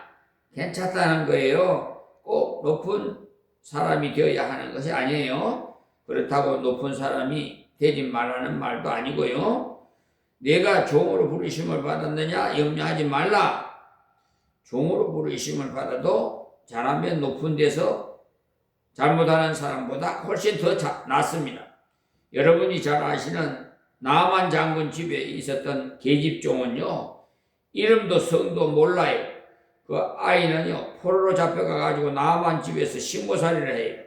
괜찮다는 거예요. 꼭 높은 사람이 되어야 하는 것이 아니에요. 그렇다고 높은 사람이 되지 말라는 말도 아니고요. 내가 종으로 부르심을 받았느냐? 염려하지 말라. 종으로 부르심을 받아도 잘하면 높은 데서 잘못하는 사람보다 훨씬 더 낫습니다. 여러분이 잘 아시는 나만 장군 집에 있었던 계집종은요, 이름도 성도 몰라요. 그 아이는요, 포로로 잡혀가가지고 나만 집에서 신고살이를 해요.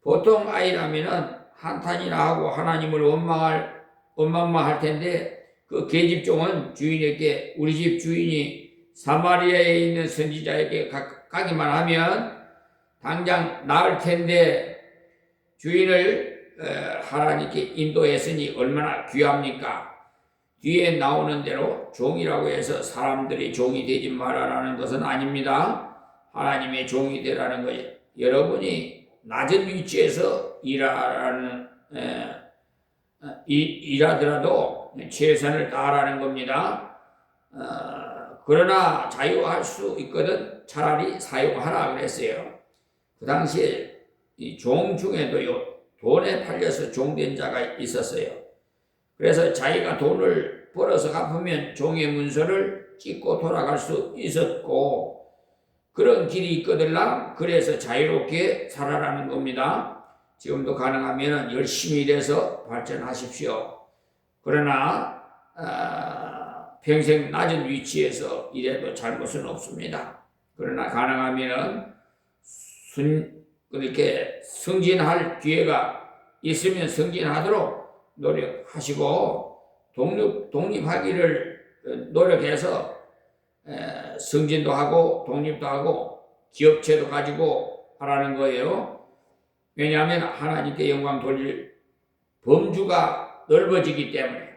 보통 아이라면은 한탄이나 하고 하나님을 원망만 할 텐데, 그 계집종은 주인에게, 우리 집 주인이 사마리아에 있는 선지자에게 가기만 하면 당장 나을 텐데 주인을 하나님께 인도했으니 얼마나 귀합니까? 뒤에 나오는 대로 종이라고 해서 사람들이 종이 되지 말아라는 것은 아닙니다. 하나님의 종이 되라는 거예요. 여러분이 낮은 위치에서 일하더라도 최선을 다하라는 겁니다. 그러나 자유할 수 있거든 차라리 사용하라 그랬어요. 그 당시에 이 종 중에도요, 돈에 팔려서 종된 자가 있었어요. 그래서 자기가 돈을 벌어서 갚으면 종의 문서를 찍고 돌아갈 수 있었고, 그런 길이 있거들라. 그래서 자유롭게 살아라는 겁니다. 지금도 가능하면 열심히 일해서 발전하십시오. 그러나 평생 낮은 위치에서 일해도 잘못은 없습니다. 그러나 가능하면 그렇게 승진할 기회가 있으면 승진하도록 노력하시고, 독립하기를 노력해서 승진도 하고 독립도 하고 기업체도 가지고 하라는 거예요. 왜냐하면 하나님께 영광 돌릴 범주가 넓어지기 때문에.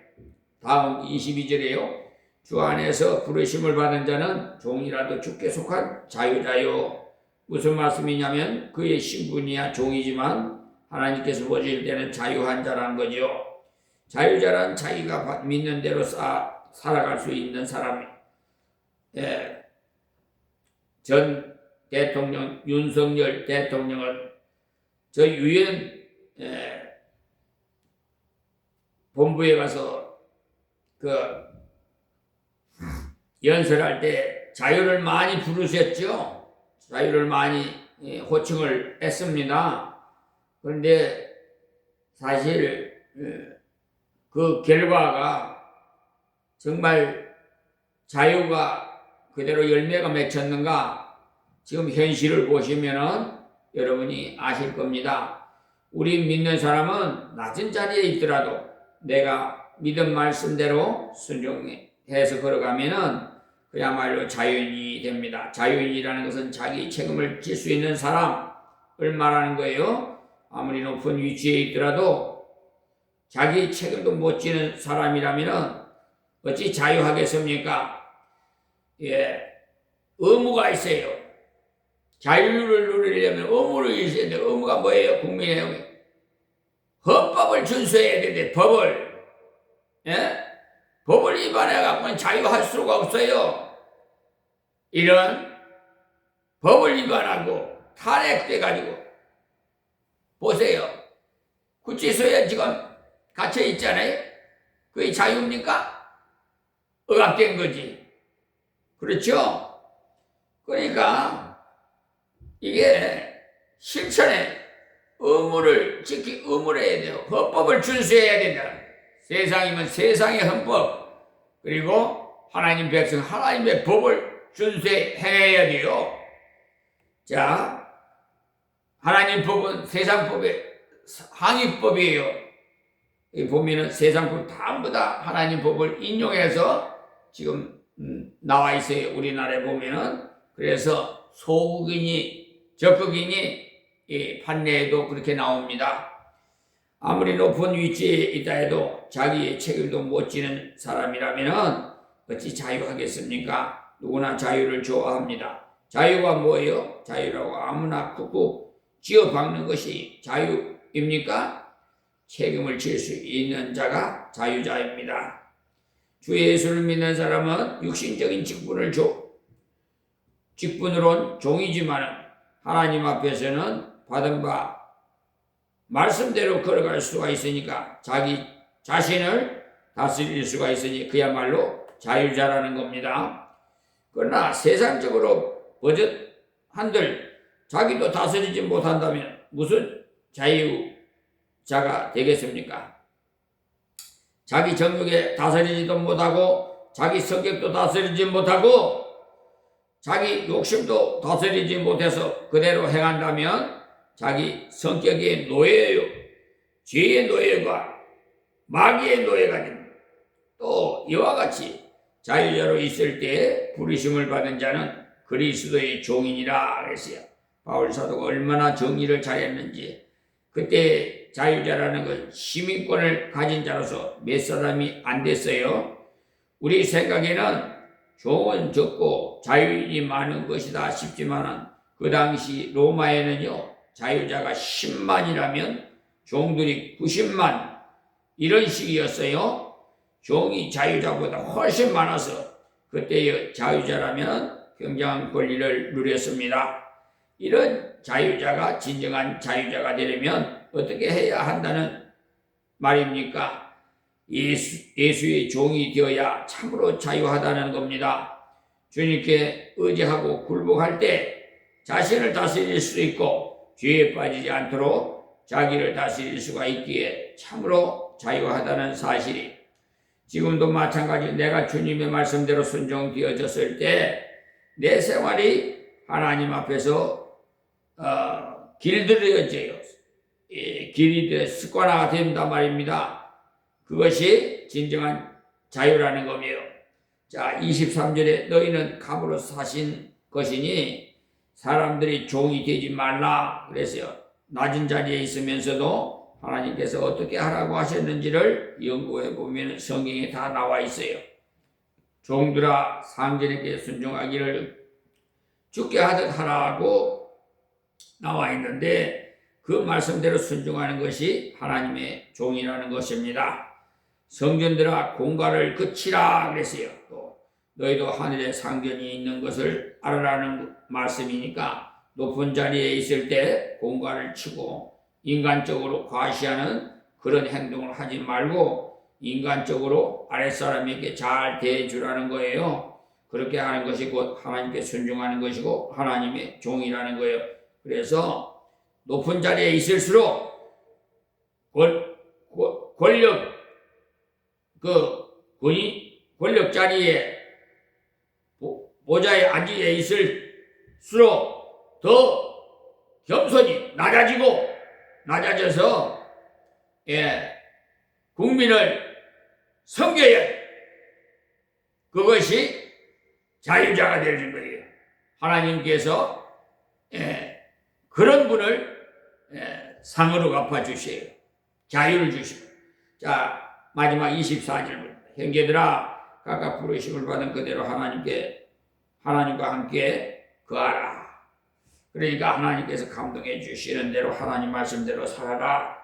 다음 22절에요. 주 안에서 부르심을 받은 자는 종이라도 주께 속한 자유자요. 무슨 말씀이냐면 그의 신분이야 종이지만 하나님께서 보실 때는 자유한 자라는 거죠. 자유자란 자기가 믿는 대로 살아갈 수 있는 사람이. 전 대통령 윤석열 대통령은 저 유엔 본부에 가서 그 연설할 때 자유를 많이 부르셨죠. 자유를 많이 호칭을 했습니다. 그런데 사실 그 결과가 정말 자유가 그대로 열매가 맺혔는가? 지금 현실을 보시면은 여러분이 아실 겁니다. 우리 믿는 사람은 낮은 자리에 있더라도 내가 믿은 말씀대로 순종해서 걸어가면은 그야말로 자유인이 됩니다. 자유인이라는 것은 자기 책임을 질 수 있는 사람을 말하는 거예요. 아무리 높은 위치에 있더라도 자기 책임도 못 지는 사람이라면 어찌 자유하겠습니까? 의무가 있어요. 자유를 누리려면 의무를 있어야 되는데 의무가 뭐예요? 국민의 헌법을 준수해야 되는데 법을 위반해갖고는 자유할 수가 없어요. 이런 법을 위반하고 탄핵돼가지고 보세요. 구치소에 지금 갇혀 있잖아요. 그게 자유입니까? 억압된 거지. 그렇죠? 그러니까 이게 실천에 의무를 해야 돼요. 헌법을 준수해야 된다. 세상이면 세상의 헌법, 그리고 하나님 백성 하나님의 법을 준수해야 돼요. 자, 하나님 법은 세상 법의 항의법이에요. 이 보면은 세상 법 전부 다 하나님 법을 인용해서 지금 나와 있어요. 우리나라에 보면은. 그래서 소국인이 적극인이 이 판례에도 그렇게 나옵니다. 아무리 높은 위치에 있다 해도 자기의 책임도 못 지는 사람이라면은 어찌 자유하겠습니까? 누구나 자유를 좋아합니다. 자유가 뭐예요? 자유라고 아무나 쿡쿡 쥐어박는 것이 자유입니까? 책임을 질 수 있는 자가 자유자입니다. 주 예수를 믿는 사람은 육신적인 직분으론 종이지만 하나님 앞에서는 받은 바 말씀대로 걸어갈 수가 있으니까 자기 자신을 다스릴 수가 있으니 그야말로 자유자라는 겁니다. 그러나 세상적으로 버젓한들 자기도 다스리지 못한다면 무슨 자유자가 되겠습니까? 자기 정욕에 다스리지도 못하고 자기 성격도 다스리지 못하고 자기 욕심도 다스리지 못해서 그대로 행한다면 자기 성격의 노예예요. 죄의 노예가 마귀의 노예가 됩니다. 또 이와 같이 자유자로 있을 때 부르심을 받은 자는 그리스도의 종이니라 그랬어요. 바울 사도가 얼마나 정의를 잘했는지. 그때 자유자라는 건 시민권을 가진 자로서 몇 사람이 안 됐어요. 우리 생각에는 종은 적고 자유인이 많은 것이다 싶지만 그 당시 로마에는요 자유자가 10만이라면 종들이 90만 이런 식이었어요. 종이 자유자보다 훨씬 많아서 그때의 자유자라면 굉장한 권리를 누렸습니다. 이런 자유자가 진정한 자유자가 되려면 어떻게 해야 한다는 말입니까? 예수의 종이 되어야 참으로 자유하다는 겁니다. 주님께 의지하고 굴복할 때 자신을 다스릴 수 있고 죄에 빠지지 않도록 자기를 다스릴 수가 있기에 참으로 자유하다는 사실이 지금도 마찬가지 내가 주님의 말씀대로 순종되어졌을 때 내 생활이 하나님 앞에서 길들여져요. 길이 습관화가 된단 말입니다. 그것이 진정한 자유라는 겁니다. 자, 23절에 너희는 갑으로 사신 것이니 사람들이 종이 되지 말라 그랬어요. 낮은 자리에 있으면서도 하나님께서 어떻게 하라고 하셨는지를 연구해 보면 성경에 다 나와 있어요. 종들아 상전에게 순종하기를 죽게 하듯 하라고 나와 있는데 그 말씀대로 순종하는 것이 하나님의 종이라는 것입니다. 성전들아 공갈을 그치라 그랬어요. 또 너희도 하늘에 상전이 있는 것을 알아라는 말씀이니까 높은 자리에 있을 때 공갈을 치고 인간적으로 과시하는 그런 행동을 하지 말고 인간적으로 아랫사람에게 잘 대해주라는 거예요. 그렇게 하는 것이 곧 하나님께 순종하는 것이고 하나님의 종이라는 거예요. 그래서 높은 자리에 있을수록 권력 자리에 보좌에 앉아 있을수록 더 겸손히 낮아져서 국민을 섬겨야 돼. 그것이 자유자가 되는 거예요. 하나님께서 그런 분을 상으로 갚아주세요. 자유를 주시고. 자, 마지막 24절입니다. 형제들아 각각 부르심을 받은 그대로 하나님과 함께 거하라. 그러니까 하나님께서 감동해 주시는 대로 하나님 말씀대로 살아라.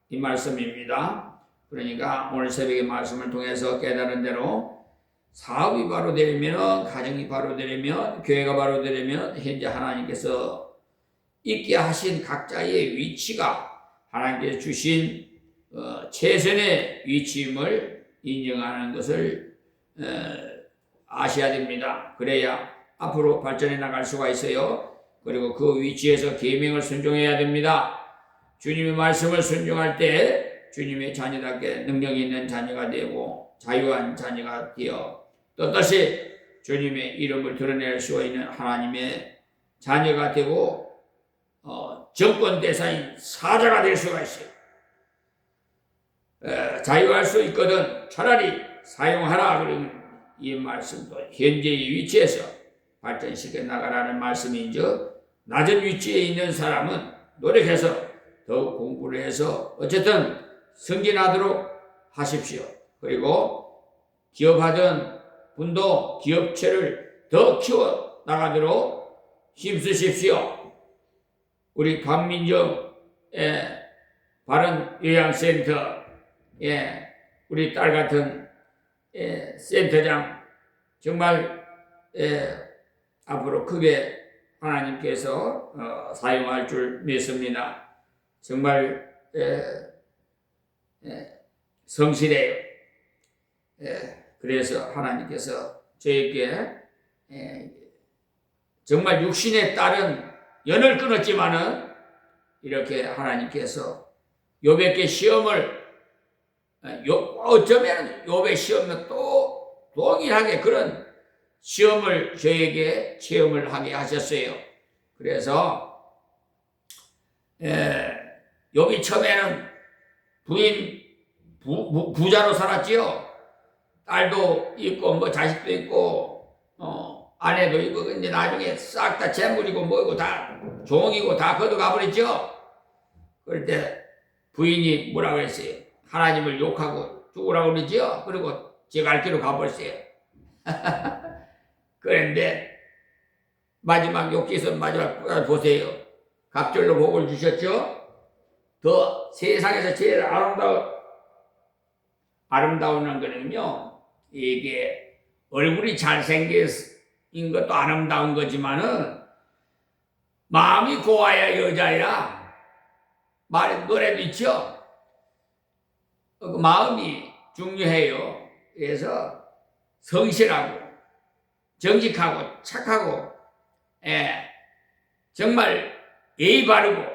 이 말씀입니다. 그러니까 오늘 새벽의 말씀을 통해서 깨달은 대로 사업이 바로 되려면, 가정이 바로 되려면, 교회가 바로 되려면 현재 하나님께서 있게 하신 각자의 위치가 하나님께서 주신 최선의 위치임을 인정하는 것을 아셔야 됩니다. 그래야 앞으로 발전해 나갈 수가 있어요. 그리고 그 위치에서 계명을 순종해야 됩니다. 주님의 말씀을 순종할 때 주님의 자녀답게 능력 있는 자녀가 되고 자유한 자녀가 되어 또다시 주님의 이름을 드러낼 수 있는 하나님의 자녀가 되고 정권 대사인 사자가 될 수가 있어요. 자유할 수 있거든 차라리 사용하라. 그런 이 말씀도 현재의 위치에서 발전시켜 나가라는 말씀이죠. 낮은 위치에 있는 사람은 노력해서 더욱 공부를 해서 어쨌든 승진하도록 하십시오. 그리고 기업하던 분도 기업체를 더 키워 나가도록 힘쓰십시오. 우리 박민정 바른 요양센터 우리 딸 같은 센터장 정말 앞으로 크게 하나님께서 사용할 줄 믿습니다. 정말 성실해요. 그래서 하나님께서 저에게 정말 육신에 따른 연을 끊었지만은 이렇게 하나님께서 욥에게 시험을 어쩌면 욥의 시험은 또 동일하게 그런 시험을 저에게 체험을 하게 하셨어요. 그래서 욥이 처음에는 부자로 살았지요. 딸도 있고 뭐 자식도 있고 아내도 있고. 근데 나중에 싹 다 재물이고 뭐고 다 종이고 다 걷어가 버렸죠. 그럴 때 부인이 뭐라고 했어요? 하나님을 욕하고 죽으라고 그러지요. 그리고 제 갈 길로 가버렸어요. 그런데 마지막 욕기서 마지막 보세요. 갑절로 복을 주셨죠. 더 세상에서 제일 아름다운 거는요, 이게 얼굴이 잘생긴 것도 아름다운 거지만은 마음이 고와야 여자야. 노래도 있죠. 그 마음이 중요해요. 그래서 성실하고 정직하고 착하고 정말 예의 바르고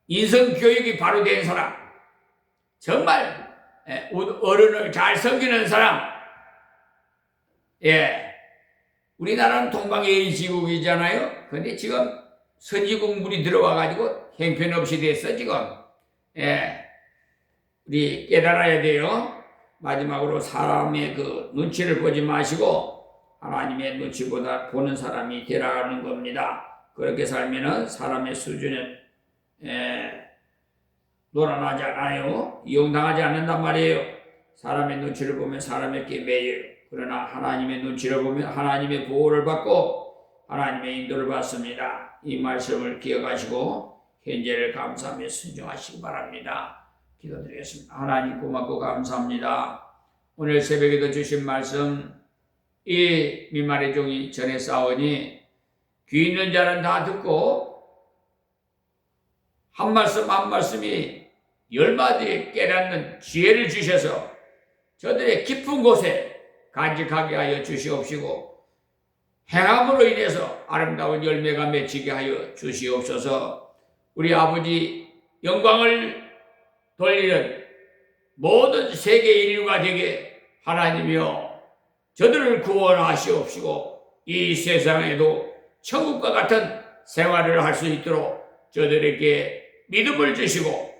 인성 교육이 바로 된 사람, 정말 어른을 잘 섬기는 사람. 우리나라는 동방예의지국이잖아요. 근데 지금 선지국물이 들어와가지고 형편없이 됐어 지금. 우리 깨달아야 돼요. 마지막으로 사람의 그 눈치를 보지 마시고 하나님의 눈치보다 보는 사람이 되라는 겁니다. 그렇게 살면은 사람의 수준에 놀아나지 않아요. 이용당하지 않는단 말이에요. 사람의 눈치를 보면 사람에게 매여요. 그러나 하나님의 눈치를 보면 하나님의 보호를 받고 하나님의 인도를 받습니다. 이 말씀을 기억하시고 현재를 감사하며 순종하시기 바랍니다. 기도드리겠습니다. 하나님 고맙고 감사합니다. 오늘 새벽에도 주신 말씀 이 미말의 종이 전에 싸우니 귀 있는 자는 다 듣고 한 말씀 한 말씀이 열마디 깨닫는 지혜를 주셔서 저들의 깊은 곳에 간직하게 하여 주시옵시고 행함으로 인해서 아름다운 열매가 맺히게 하여 주시옵소서. 우리 아버지 영광을 돌리는 모든 세계 인류가 되게 하나님이여 저들을 구원하시옵시고 이 세상에도 천국과 같은 생활을 할 수 있도록 저들에게 믿음을 주시고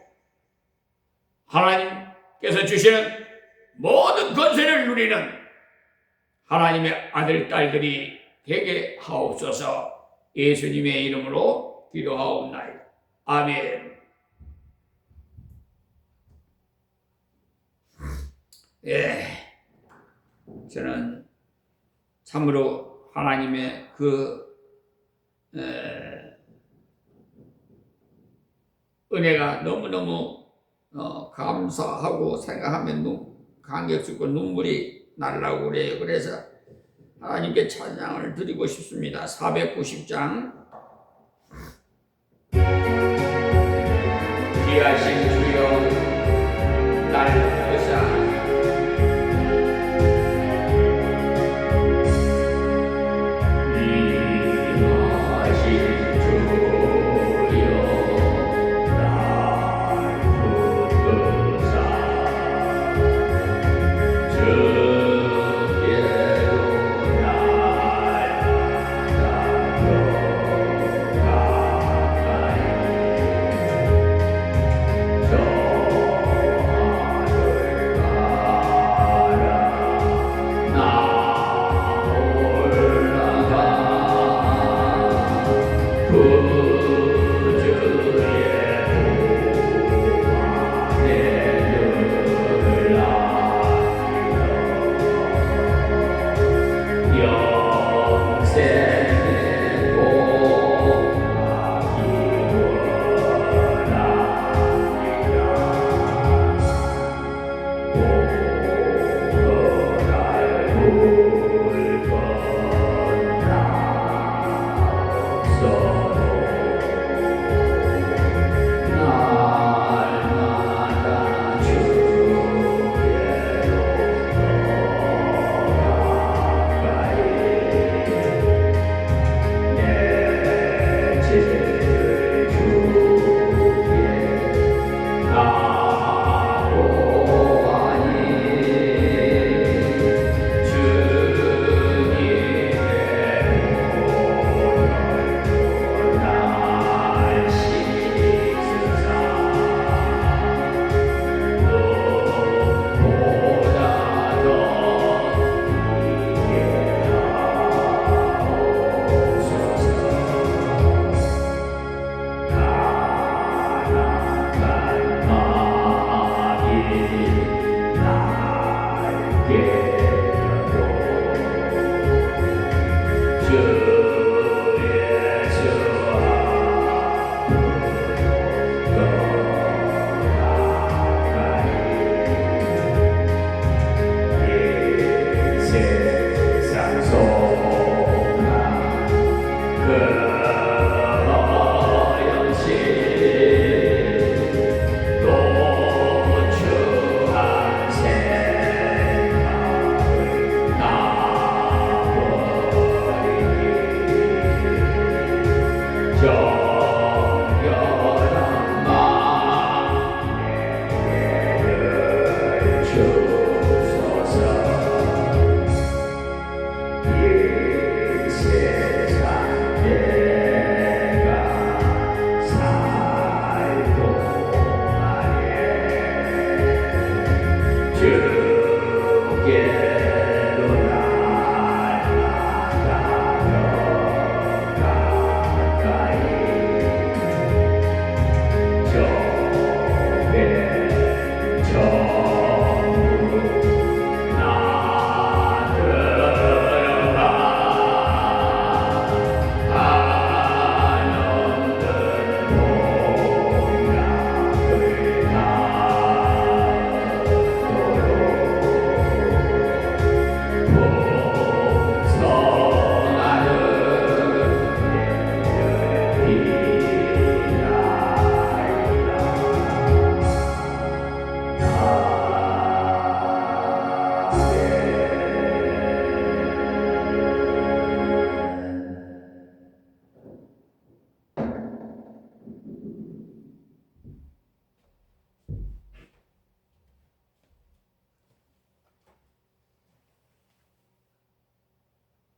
하나님께서 주시는 모든 권세를 누리는 하나님의 아들 딸들이 되게 하옵소서. 예수님의 이름으로 기도하옵나이다. 아멘. 저는 참으로 하나님의 그 은혜가 너무너무 감사하고 생각하면 감격스럽고 눈물이 나려고 그래요. 그래서 하나님께 찬양을 드리고 싶습니다. 490장 귀하신 주여 날